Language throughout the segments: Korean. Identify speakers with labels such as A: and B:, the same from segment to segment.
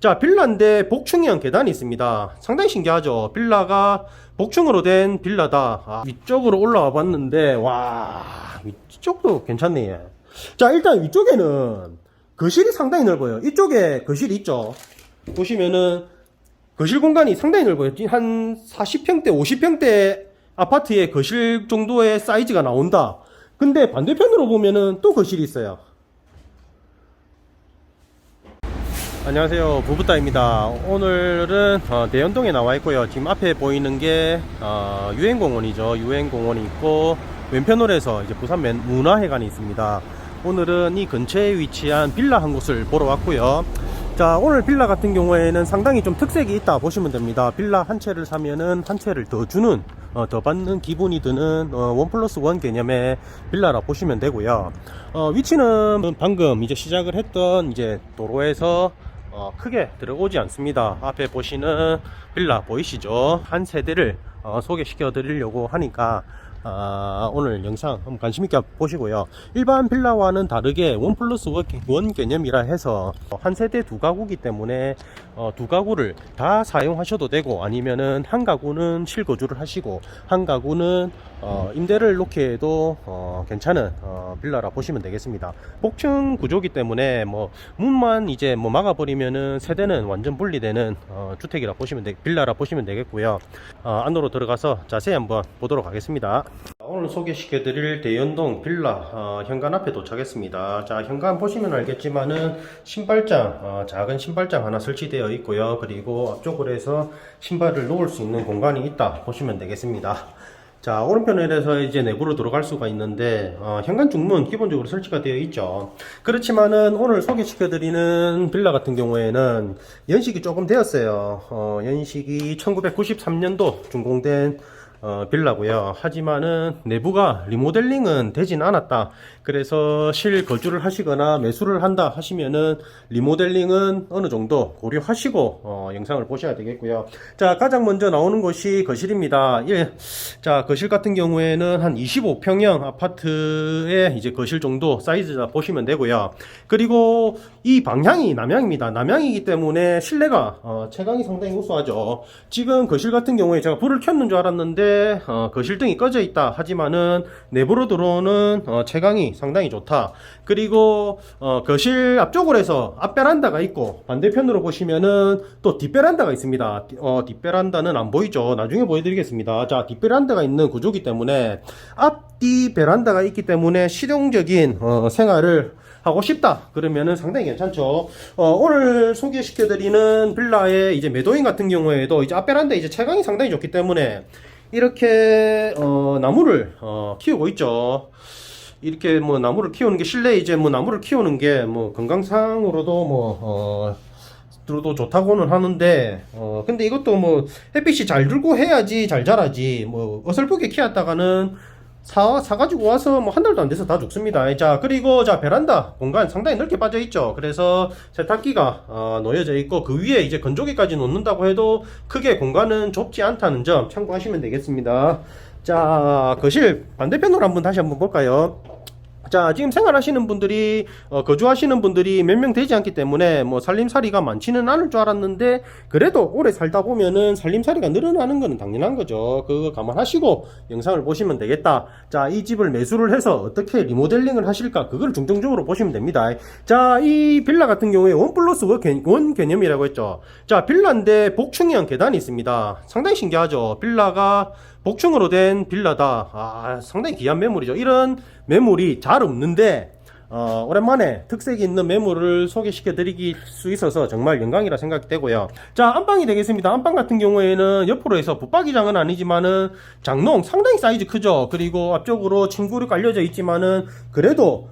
A: 자, 빌라인데 복층형 계단이 있습니다. 상당히 신기하죠. 빌라가 복층으로 된 빌라다. 위쪽으로 올라와 봤는데 와, 위쪽도 괜찮네. 자, 일단 위쪽에는 거실이 상당히 넓어요. 이쪽에 거실이 있죠. 보시면은 거실 공간이 상당히 넓어요. 한 40평대, 50평대 아파트의 거실 정도의 사이즈가 나온다. 근데 반대편으로 보면은 또 거실이 있어요. 안녕하세요, 부부따입니다. 오늘은 대연동에 나와 있고요. 지금 앞에 보이는 게 유행공원이죠. 유행공원이 있고 왼편으로 해서 이제 부산 문화회관이 있습니다. 오늘은 이 근처에 위치한 빌라 한 곳을 보러 왔고요. 자, 오늘 빌라 같은 경우에는 상당히 좀 특색이 있다 보시면 됩니다. 빌라 한 채를 사면은 한 채를 더 주는, 더 받는 기분이 드는 1+1 개념의 빌라라 보시면 되고요. 위치는 방금 이제 시작을 했던 이제 도로에서 크게 들어오지 않습니다. 앞에 보시는 빌라 보이시죠? 한 세대를 소개시켜 드리려고 하니까 오늘 영상 한번 관심있게 보시고요. 일반 빌라와는 다르게 1+1 개념이라 해서 한 세대 두 가구기 때문에 두 가구를 다 사용하셔도 되고, 아니면은 한 가구는 실거주를 하시고 한 가구는 임대를 놓게 해도 괜찮은 빌라라 보시면 되겠습니다. 복층 구조기 때문에 뭐 문만 이제 뭐 막아버리면은 세대는 완전 분리되는 주택이라 보시면 빌라라 보시면 되겠고요. 안으로 들어가서 자세히 한번 보도록 하겠습니다. 오늘 소개시켜 드릴 대연동 빌라 현관 앞에 도착했습니다. 자, 현관 보시면 알겠지만은 신발장, 작은 신발장 하나 설치되어 있고요. 그리고 앞쪽으로 해서 신발을 놓을 수 있는 공간이 있다 보시면 되겠습니다. 자, 오른편에 해서 이제 내부로 들어갈 수가 있는데 현관 중문 기본적으로 설치가 되어 있죠. 그렇지만은 오늘 소개시켜 드리는 빌라 같은 경우에는 연식이 조금 되었어요. 연식이 1993년도 준공된 빌라고요. 하지만은 내부가 리모델링은 되진 않았다. 그래서 실거주를 하시거나 매수를 한다 하시면은 리모델링은 어느 정도 고려하시고 영상을 보셔야 되겠고요. 자, 가장 먼저 나오는 곳이 거실입니다. 자, 거실 같은 경우에는 한 25평형 아파트의 이제 거실 정도 사이즈다 보시면 되고요. 그리고 이 방향이 남향입니다. 남향이기 때문에 실내가 채광이 상당히 우수하죠. 지금 거실 같은 경우에 제가 불을 켰는 줄 알았는데 거실등이 꺼져 있다 하지만은 내부로 들어오는 채광이 상당히 좋다. 그리고 거실 앞쪽으로 해서 앞베란다가 있고, 반대편으로 보시면은 또 뒷베란다가 있습니다. 뒷베란다는 안 보이죠. 나중에 보여드리겠습니다. 자, 뒷베란다가 있는 구조기 때문에 앞뒤 베란다가 있기 때문에 실용적인 생활을 하고 싶다 그러면은 상당히 괜찮죠. 오늘 소개시켜드리는 빌라의 이제 매도인 같은 경우에도 이제 앞베란다 이제 채광이 상당히 좋기 때문에 이렇게 나무를 키우고 있죠. 이렇게 뭐 나무를 키우는 게, 실내 이제 뭐 나무를 키우는 게 뭐 건강상으로도 뭐 들어도 좋다고는 하는데 근데 이것도 뭐 햇빛이 잘 들고 해야지 잘 자라지, 뭐 어설프게 키웠다가는 사가지고 와서 뭐 한 달도 안 돼서 다 죽습니다. 자, 그리고 자, 베란다 공간 상당히 넓게 빠져 있죠. 그래서 세탁기가 놓여져 있고, 그 위에 이제 건조기까지 놓는다고 해도 크게 공간은 좁지 않다는 점 참고하시면 되겠습니다. 자, 거실 반대편으로 다시 한번 볼까요? 자, 지금 생활하시는 분들이 거주하시는 분들이 몇 명 되지 않기 때문에 뭐 살림살이가 많지는 않을 줄 알았는데, 그래도 오래 살다 보면은 살림살이가 늘어나는 거는 당연한 거죠. 그거 감안하시고 영상을 보시면 되겠다. 자, 이 집을 매수를 해서 어떻게 리모델링을 하실까, 그걸 중점적으로 보시면 됩니다. 자, 이 빌라 같은 경우에 1+1 개념이라고 했죠. 자, 빌라인데 복층형 계단이 있습니다. 상당히 신기하죠. 빌라가 복층으로 된 빌라다. 상당히 귀한 매물이죠. 이런 매물이 잘 없는데 오랜만에 특색이 있는 매물을 소개시켜 드릴 수 있어서 정말 영광이라 생각이 되고요. 자, 안방이 되겠습니다. 안방 같은 경우에는 옆으로 해서 붙박이장은 아니지만은 장롱 상당히 사이즈 크죠. 그리고 앞쪽으로 침구를 깔려져 있지만은 그래도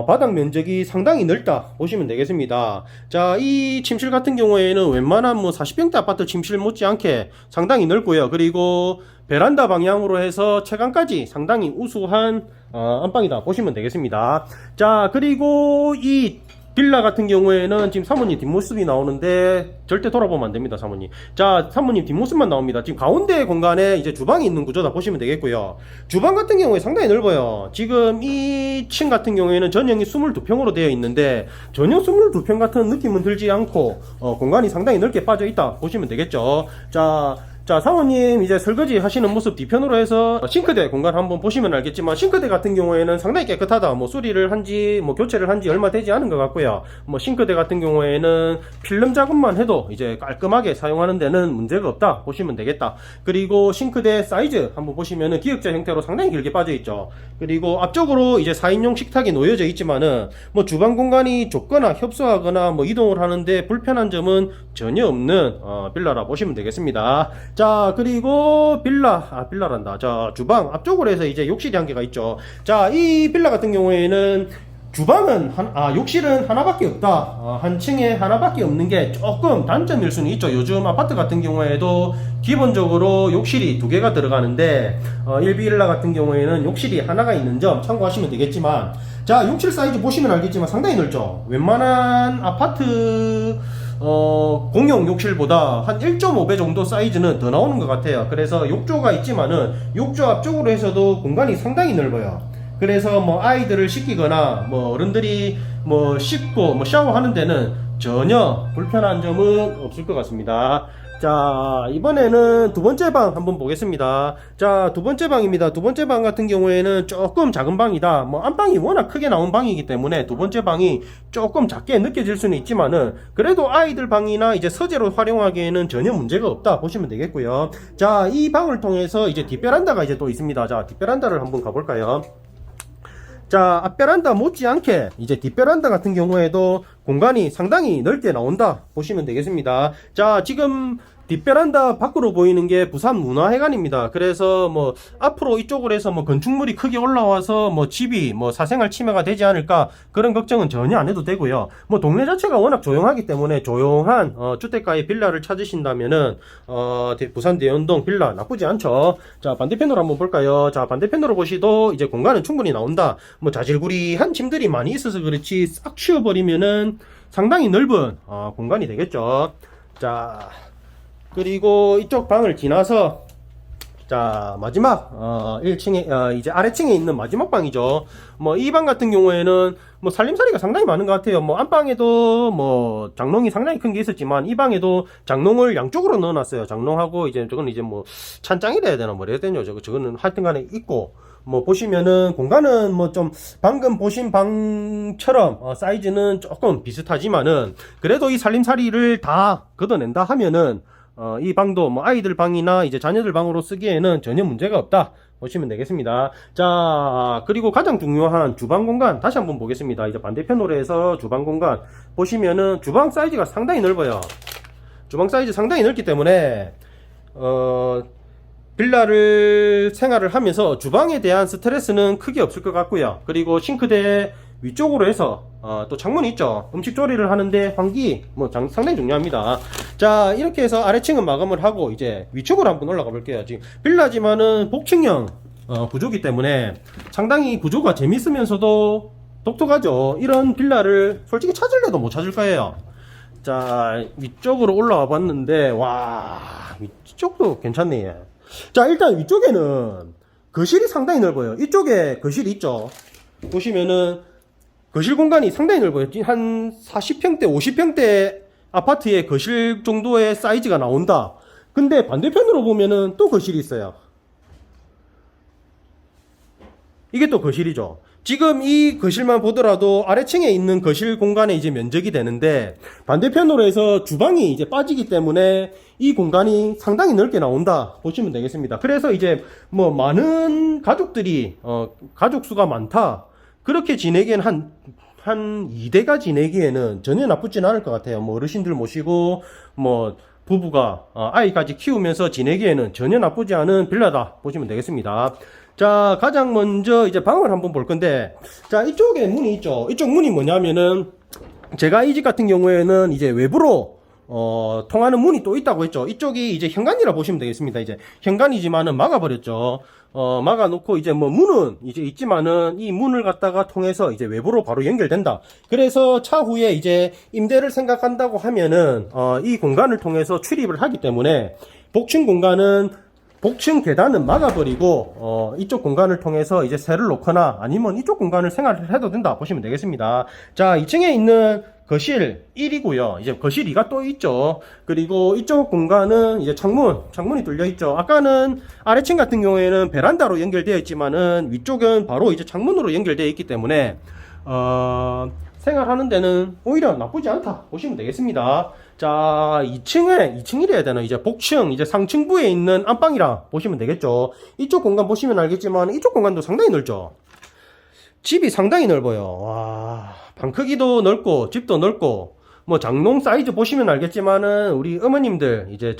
A: 바닥 면적이 상당히 넓다 보시면 되겠습니다. 자, 이 침실 같은 경우에는 웬만한 뭐 40평대 아파트 침실 못지않게 상당히 넓고요. 그리고 베란다 방향으로 해서 채광까지 상당히 우수한 안방이다 보시면 되겠습니다. 자, 그리고 이 빌라 같은 경우에는 지금 사모님 뒷모습이 나오는데 절대 돌아보면 안 됩니다, 사모님. 자, 사모님 뒷모습만 나옵니다. 지금 가운데 공간에 이제 주방이 있는 구조다 보시면 되겠고요. 주방 같은 경우에 상당히 넓어요. 지금 이 층 같은 경우에는 전용이 22평으로 되어 있는데 전용 22평 같은 느낌은 들지 않고 공간이 상당히 넓게 빠져 있다 보시면 되겠죠. 자, 사모님 이제 설거지 하시는 모습 뒤편으로 해서 싱크대 공간 한번 보시면 알겠지만, 싱크대 같은 경우에는 상당히 깨끗하다. 뭐 수리를 한지 뭐 교체를 한지 얼마 되지 않은 것 같고요. 뭐 싱크대 같은 경우에는 필름 작업만 해도 이제 깔끔하게 사용하는 데는 문제가 없다 보시면 되겠다. 그리고 싱크대 사이즈 한번 보시면은 기역자 형태로 상당히 길게 빠져 있죠. 그리고 앞쪽으로 이제 4인용 식탁이 놓여져 있지만은 뭐 주방 공간이 좁거나 협소하거나 뭐 이동을 하는데 불편한 점은 전혀 없는 빌라라 보시면 되겠습니다. 자, 그리고 빌라란다. 자, 주방 앞쪽으로 해서 이제 욕실이 한 개가 있죠. 자, 이 빌라 같은 경우에는 주방은 욕실은 하나밖에 없다. 한 층에 하나밖에 없는 게 조금 단점일 수는 있죠. 요즘 아파트 같은 경우에도 기본적으로 욕실이 2개가 들어가는데 1빌라 같은 경우에는 욕실이 하나가 있는 점 참고하시면 되겠지만, 자, 욕실 사이즈 보시면 알겠지만 상당히 넓죠. 웬만한 아파트 공용 욕실보다 한 1.5배 정도 사이즈는 더 나오는 것 같아요. 그래서 욕조가 있지만은 욕조 앞쪽으로 해서도 공간이 상당히 넓어요. 그래서 뭐 아이들을 씻기거나 뭐 어른들이 뭐 씻고 뭐 샤워하는 데는 전혀 불편한 점은 없을 것 같습니다. 자, 이번에는 두 번째 방 한번 보겠습니다. 자, 두 번째 방입니다. 두 번째 방 같은 경우에는 조금 작은 방이다. 뭐 안방이 워낙 크게 나온 방이기 때문에 두 번째 방이 조금 작게 느껴질 수는 있지만은 그래도 아이들 방이나 이제 서재로 활용하기에는 전혀 문제가 없다 보시면 되겠고요. 자, 이 방을 통해서 이제 뒷베란다가 이제 또 있습니다. 자, 뒷베란다를 한번 가볼까요? 자, 앞베란다 못지않게 이제 뒷베란다 같은 경우에도 공간이 상당히 넓게 나온다 보시면 되겠습니다. 자, 지금 뒷베란다 밖으로 보이는 게 부산 문화회관입니다. 그래서 뭐 앞으로 이쪽으로 해서 뭐 건축물이 크게 올라와서 뭐 집이 뭐 사생활 침해가 되지 않을까 그런 걱정은 전혀 안 해도 되고요. 뭐 동네 자체가 워낙 조용하기 때문에 조용한 주택가의 빌라를 찾으신다면은 부산 대연동 빌라 나쁘지 않죠. 자, 반대편으로 한번 볼까요? 자, 반대편으로 보시도 이제 공간은 충분히 나온다. 뭐 자질구리한 짐들이 많이 있어서 그렇지 싹 치워버리면은 상당히 넓은 공간이 되겠죠. 자, 그리고 이쪽 방을 지나서 자, 마지막 1층에 이제 아래층에 있는 마지막 방이죠. 뭐 이 방 같은 경우에는 뭐 살림살이가 상당히 많은 것 같아요. 뭐 안방에도 뭐 장롱이 상당히 큰 게 있었지만 이 방에도 장롱을 양쪽으로 넣어놨어요. 장롱하고 이제 저건 이제 뭐 찬장이라 해야 되나 뭐라 해야 되냐, 저거는 하여튼간에 있고, 뭐 보시면은 공간은 뭐 좀 방금 보신 방처럼 사이즈는 조금 비슷하지만은 그래도 이 살림살이를 다 걷어낸다 하면은 이 방도 뭐 아이들 방이나 이제 자녀들 방으로 쓰기에는 전혀 문제가 없다 보시면 되겠습니다. 자, 그리고 가장 중요한 주방 공간 다시 한번 보겠습니다. 이제 반대편으로 해서 주방 공간 보시면은 주방 사이즈가 상당히 넓어요. 주방 사이즈 상당히 넓기 때문에 빌라를 생활을 하면서 주방에 대한 스트레스는 크게 없을 것 같고요. 그리고 싱크대 위쪽으로 해서 또 창문이 있죠. 음식 조리를 하는데 환기 뭐 상당히 중요합니다. 자, 이렇게 해서 아래층은 마감을 하고 이제 위쪽으로 한번 올라가 볼게요. 지금 빌라지만은 복층형 구조기 때문에 상당히 구조가 재밌으면서도 독특하죠. 이런 빌라를 솔직히 찾을래도 못 찾을 거예요. 자, 위쪽으로 올라와 봤는데 와, 위쪽도 괜찮네. 자, 일단 위쪽에는 거실이 상당히 넓어요. 이쪽에 거실이 있죠. 보시면은 거실 공간이 상당히 넓어요. 한 40평대, 50평대 아파트의 거실 정도의 사이즈가 나온다. 근데 반대편으로 보면은 또 거실이 있어요. 이게 또 거실이죠. 지금 이 거실만 보더라도 아래층에 있는 거실 공간에 이제 면적이 되는데 반대편으로 해서 주방이 이제 빠지기 때문에 이 공간이 상당히 넓게 나온다 보시면 되겠습니다. 그래서 이제 뭐 많은 가족들이 가족 수가 많다 그렇게 지내기엔 한 2대가 지내기에는 전혀 나쁘진 않을 것 같아요. 뭐 어르신들 모시고 뭐 부부가 아이까지 키우면서 지내기에는 전혀 나쁘지 않은 빌라다 보시면 되겠습니다. 자, 가장 먼저 이제 방을 한번 볼 건데, 자, 이쪽에 문이 있죠. 이쪽 문이 뭐냐면은 제가 이 집 같은 경우에는 이제 외부로 통하는 문이 또 있다고 했죠. 이쪽이 이제 현관이라 보시면 되겠습니다. 이제 현관이지만은 막아버렸죠. 막아놓고 이제 뭐 문은 이제 있지만은 이 문을 갖다가 통해서 이제 외부로 바로 연결된다. 그래서 차후에 이제 임대를 생각한다고 하면은 이 공간을 통해서 출입을 하기 때문에 복층 계단은 막아버리고 이쪽 공간을 통해서 이제 새를 놓거나 아니면 이쪽 공간을 생활을 해도 된다 보시면 되겠습니다. 자, 2층에 있는 거실 1이고요. 이제 거실 2가 또 있죠. 그리고 이쪽 공간은 이제 창문이 뚫려 있죠. 아까는 아래층 같은 경우에는 베란다로 연결되어 있지만은 위쪽은 바로 이제 창문으로 연결되어 있기 때문에 생활하는 데는 오히려 나쁘지 않다 보시면 되겠습니다. 자, 2층이라 해야 되나? 이제 복층, 이제 상층부에 있는 안방이라 보시면 되겠죠. 이쪽 공간 보시면 알겠지만 이쪽 공간도 상당히 넓죠. 집이 상당히 넓어요. 와, 방 크기도 넓고 집도 넓고 뭐 장롱 사이즈 보시면 알겠지만은 우리 어머님들 이제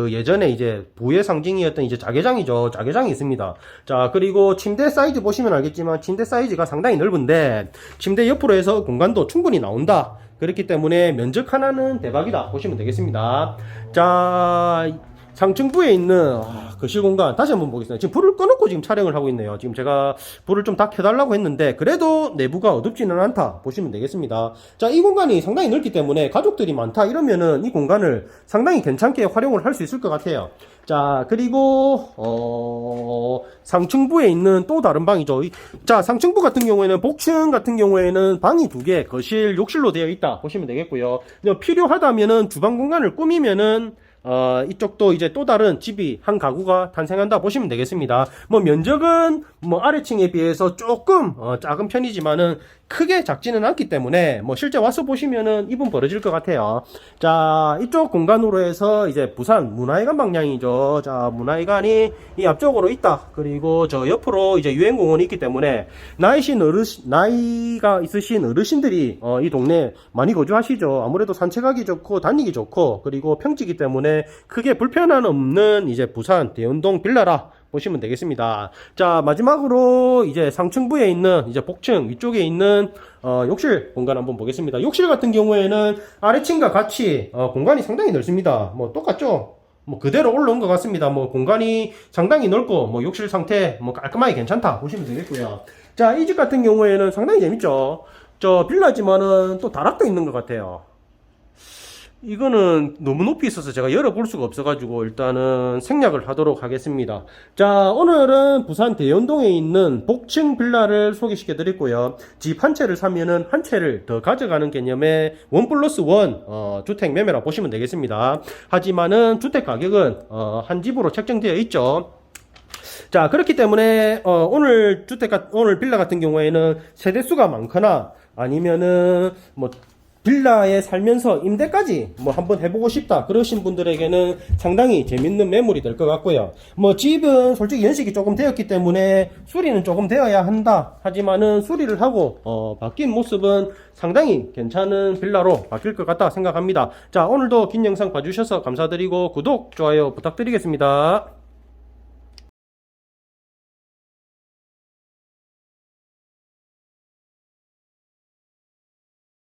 A: 예전에 이제 부의 상징이었던 이제 자개장이죠. 자개장이 있습니다. 자, 그리고 침대 사이즈 보시면 알겠지만 침대 사이즈가 상당히 넓은데 침대 옆으로 해서 공간도 충분히 나온다. 그렇기 때문에 면적 하나는 대박이다 보시면 되겠습니다. 자, 상층부에 있는 거실 공간 다시 한번 보겠습니다. 지금 불을 꺼놓고 지금 촬영을 하고 있네요. 지금 제가 불을 좀 다 켜달라고 했는데 그래도 내부가 어둡지는 않다 보시면 되겠습니다. 자, 이 공간이 상당히 넓기 때문에 가족들이 많다 이러면은 이 공간을 상당히 괜찮게 활용을 할 수 있을 것 같아요. 자, 그리고 상층부에 있는 또 다른 방이죠. 자, 상층부 같은 경우에는 복층 같은 경우에는 방이 2개, 거실, 욕실로 되어 있다 보시면 되겠고요. 필요하다면은 주방 공간을 꾸미면은 이쪽도 이제 또 다른 집이 한 가구가 탄생한다 보시면 되겠습니다. 뭐 면적은 뭐 아래층에 비해서 조금 작은 편이지만은 크게 작지는 않기 때문에 뭐 실제 와서 보시면은 입은 벌어질 것 같아요. 자, 이쪽 공간으로 해서 이제 부산 문화회관 방향이죠. 자, 문화회관이 이 앞쪽으로 있다. 그리고 저 옆으로 이제 유행공원이 있기 때문에 나이가 있으신 어르신들이 이 동네 많이 거주하시죠. 아무래도 산책하기 좋고 다니기 좋고 그리고 평지이기 때문에 크게 불편함 없는 이제 부산 대연동 빌라라 보시면 되겠습니다. 자, 마지막으로 이제 상층부에 있는 이제 복층 위쪽에 있는 욕실 공간 한번 보겠습니다. 욕실 같은 경우에는 아래층과 같이 공간이 상당히 넓습니다. 뭐 똑같죠? 뭐 그대로 올라온 것 같습니다. 뭐 공간이 상당히 넓고 뭐 욕실 상태 뭐 깔끔하게 괜찮다 보시면 되겠고요. 자, 이 집 같은 경우에는 상당히 재밌죠. 저 빌라지만은 또 다락도 있는 것 같아요. 이거는 너무 높이 있어서 제가 열어볼 수가 없어가지고 일단은 생략을 하도록 하겠습니다. 자, 오늘은 부산 대연동에 있는 복층 빌라를 소개시켜 드렸고요. 집 한 채를 사면은 한 채를 더 가져가는 개념의 1+1 주택 매매라 보시면 되겠습니다. 하지만은 주택 가격은 한 집으로 책정되어 있죠. 자, 그렇기 때문에 오늘 빌라 같은 경우에는 세대수가 많거나 아니면은 뭐 빌라에 살면서 임대까지 뭐 한번 해보고 싶다 그러신 분들에게는 상당히 재밌는 매물이 될 것 같고요. 뭐 집은 솔직히 연식이 조금 되었기 때문에 수리는 조금 되어야 한다 하지만은 수리를 하고 바뀐 모습은 상당히 괜찮은 빌라로 바뀔 것 같다 생각합니다. 자, 오늘도 긴 영상 봐주셔서 감사드리고 구독, 좋아요 부탁드리겠습니다.